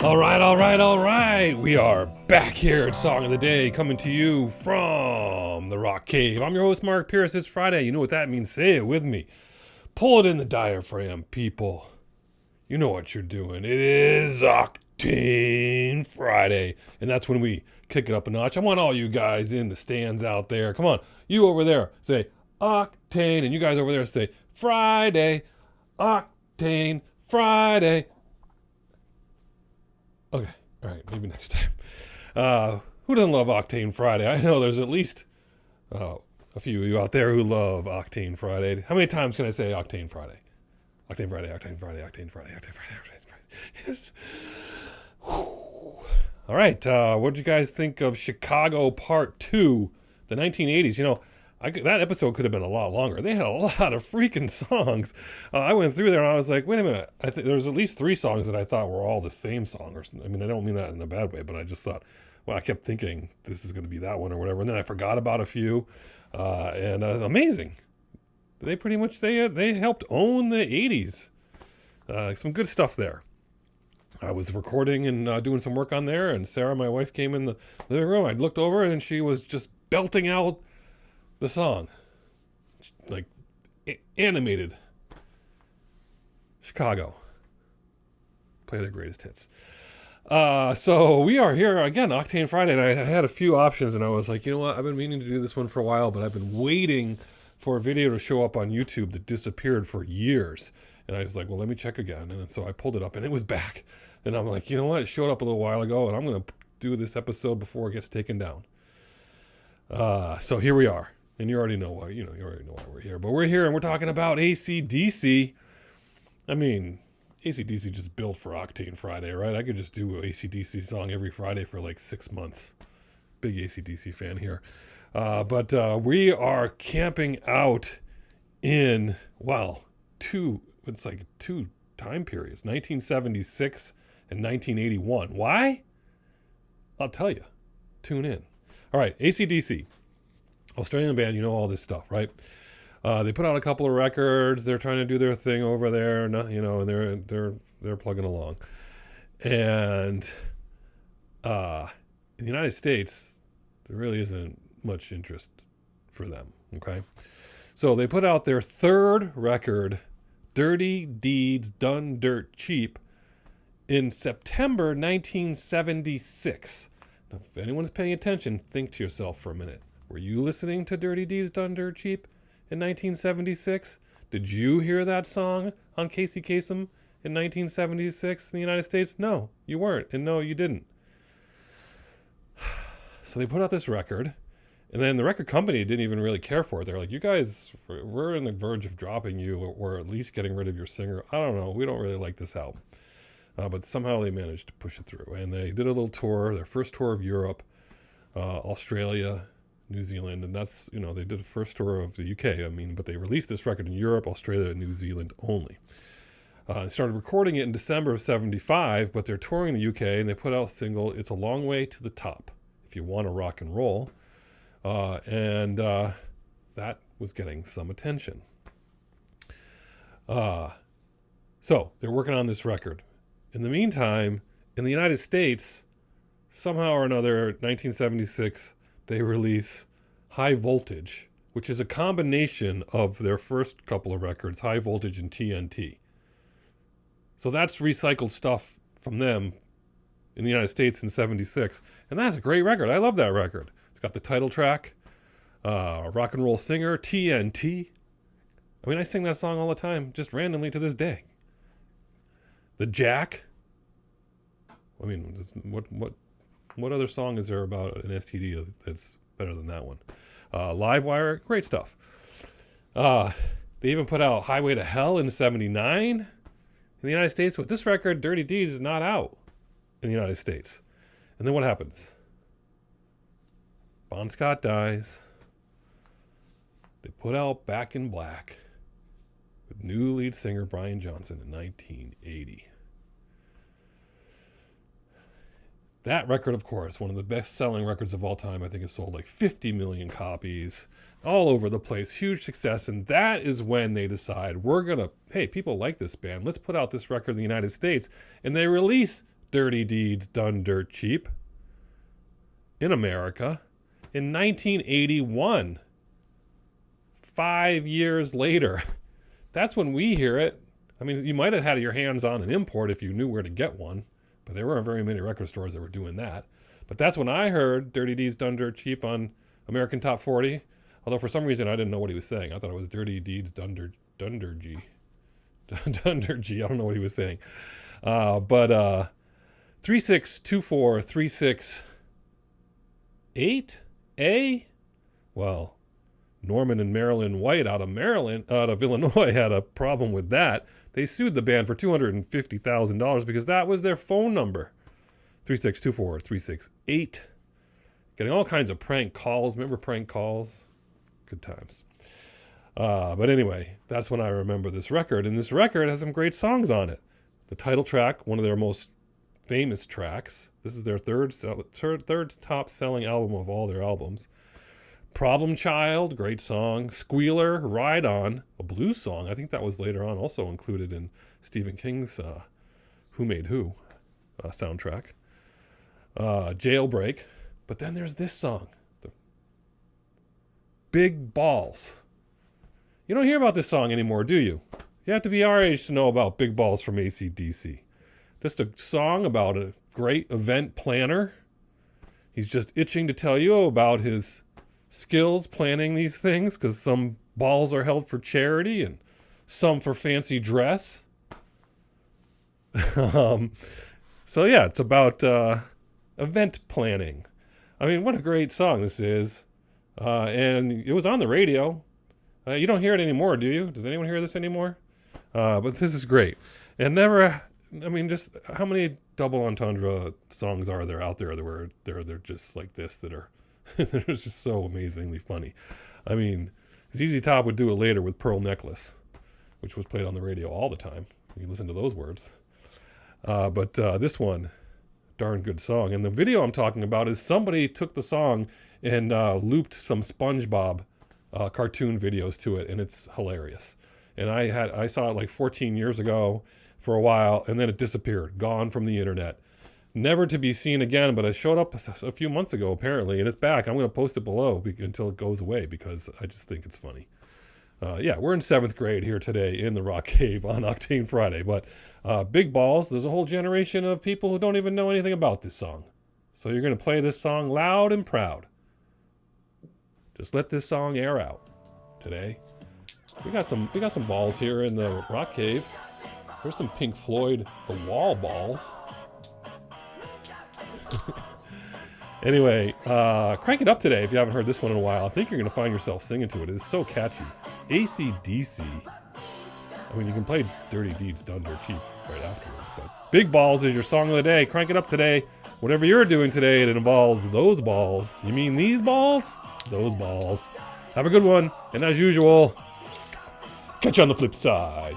All right. We are back here at Song of the Day, coming to you from the Rock Cave. I'm your host, Mark Pierce. It's Friday. You know what that means. Say it with me. Pull it in the diaphragm, people. You know what you're doing. It is Octane Friday. And that's when we kick it up a notch. I want all you guys in the stands out there. Come on. You over there, say Octane. And you guys over there say Friday. Octane Friday. Okay. All right, maybe next time. Who doesn't love Octane Friday? I know there's at least a few of you out there who love Octane Friday. How many times can I say Octane Friday? Octane Friday, Octane Friday, Octane Friday, Octane Friday, Octane Friday. Yes. Whew. All right, what did you guys think of Chicago Part 2, the 1980s? You know, that episode could have been a lot longer. They had a lot of freaking songs. I went through there and I was like, wait a minute. I think there's at least 3 songs that I thought were all the same song. I mean, I don't mean that in a bad way, but I just thought, well, I kept thinking this is going to be that one or whatever. And then I forgot about a few. And amazing. They pretty much, they helped own the 80s. Some good stuff there. I was recording and doing some work on there, and Sarah, my wife, came in the living room. I looked over and she was just belting out the song, like animated. Chicago, play their greatest hits. So we are here again, Octane Friday, and I had a few options, and I was like, you know what? I've been meaning to do this one for a while, but I've been waiting for a video to show up on YouTube that disappeared for years. And I was like, well, let me check again. And so I pulled it up, and it was back. And I'm like, you know what? It showed up a little while ago, and I'm going to do this episode before it gets taken down. So here we are. And you already know why, we're here. But we're here and we're talking about ACDC. I mean, ACDC just built for Octane Friday, right? I could just do an ACDC song every Friday for like 6 months. Big ACDC fan here. But we are camping out in, two time periods, 1976 and 1981. Why? I'll tell you. Tune in. All right, ACDC. Australian band, you know all this stuff, right? They put out a couple of records. They're trying to do their thing over there, and they're plugging along. And in the United States, there really isn't much interest for them. Okay, so they put out their third record, "Dirty Deeds Done Dirt Cheap," in September 1976. Now, if anyone's paying attention, think to yourself for a minute. Were you listening to Dirty Deeds Done Dirt Cheap in 1976? Did you hear that song on Casey Kasem in 1976 in the United States? No, you weren't. And no, you didn't. So they put out this record, and then the record company didn't even really care for it. They're like, you guys, we're on the verge of dropping you, or at least getting rid of your singer. I don't know. We don't really like this album. But somehow they managed to push it through. And they did a little tour, their first tour of Europe, Australia, New Zealand, and that's, they did the first tour of the UK, but they released this record in Europe, Australia, and New Zealand only. They started recording it in December of 75, but they're touring the UK, and they put out a single, It's a Long Way to the Top, if you want to rock and roll, and that was getting some attention. So they're working on this record. In the meantime, in the United States, somehow or another, 1976, they release High Voltage, which is a combination of their first couple of records, High Voltage and TNT. So that's recycled stuff from them in the United States in 76. And that's a great record. I love that record. It's got the title track, rock and roll singer, TNT. I sing that song all the time, just randomly to this day. The Jack. What other song is there about an STD that's better than that one? Livewire, great stuff. They even put out Highway to Hell in 79 in the United States. With this record, Dirty Deeds is not out in the United States. And then what happens? Bon Scott dies. They put out Back in Black with new lead singer Brian Johnson in 1980. That record, of course, one of the best-selling records of all time. I think it sold like 50 million copies all over the place. Huge success. And that is when they decide, hey, people like this band. Let's put out this record in the United States. And they release Dirty Deeds Done Dirt Cheap in America in 1981. 5 years later. That's when we hear it. I mean, you might have had your hands on an import if you knew where to get one, but there weren't very many record stores that were doing that. But that's when I heard Dirty Deeds Done Dirt Cheap on American Top 40. Although for some reason I didn't know what he was saying. I thought it was Dirty Deeds Done Dirt G. Done Dirt G. I don't know what he was saying. But 3624368A? Well, Norman and Marilyn White out of Illinois had a problem with that. They sued the band for $250,000 because that was their phone number. 3624368. Getting all kinds of prank calls. Remember prank calls? Good times. But anyway, that's when I remember this record. And this record has some great songs on it. The title track, one of their most famous tracks. This is their third top selling album of all their albums. Problem Child, great song. Squealer, Ride On, a blues song. I think that was later on also included in Stephen King's Who Made Who soundtrack. Jailbreak. But then there's this song, Big Balls. You don't hear about this song anymore, do you? You have to be our age to know about Big Balls from ACDC. Just a song about a great event planner. He's just itching to tell you about his skills planning these things, because some balls are held for charity and some for fancy dress. So yeah, it's about event planning. I mean, what a great song this is. And it was on the radio. You don't hear it anymore, do you? Does anyone hear this anymore? But this is great. And just how many double entendre songs are there out there that were they're just like this, that are they're just so amazingly funny. I mean, ZZ Top would do it later with Pearl Necklace, which was played on the radio all the time. You can listen to those words. But this one, darn good song. And the video I'm talking about is somebody took the song and looped some SpongeBob cartoon videos to it, and it's hilarious. And I saw it like 14 years ago for a while, and then it disappeared, gone from the internet. Never to be seen again, but it showed up a few months ago, apparently, and it's back. I'm going to post it below until it goes away, because I just think it's funny. We're in 7th grade here today in the Rock Cave on Octane Friday, but Big Balls, there's a whole generation of people who don't even know anything about this song. So you're going to play this song loud and proud. Just let this song air out today. We got some balls here in the Rock Cave. There's some Pink Floyd The Wall balls. Anyway, crank it up today if you haven't heard this one in a while. I think you're going to find yourself singing to it. It's so catchy. ACDC. I mean, you can play Dirty Deeds Done Dirt Cheap right afterwards, but Big Balls is your song of the day. Crank it up today. Whatever you're doing today, it involves those balls. You mean these balls? Those balls. Have a good one, and as usual, catch you on the flip side.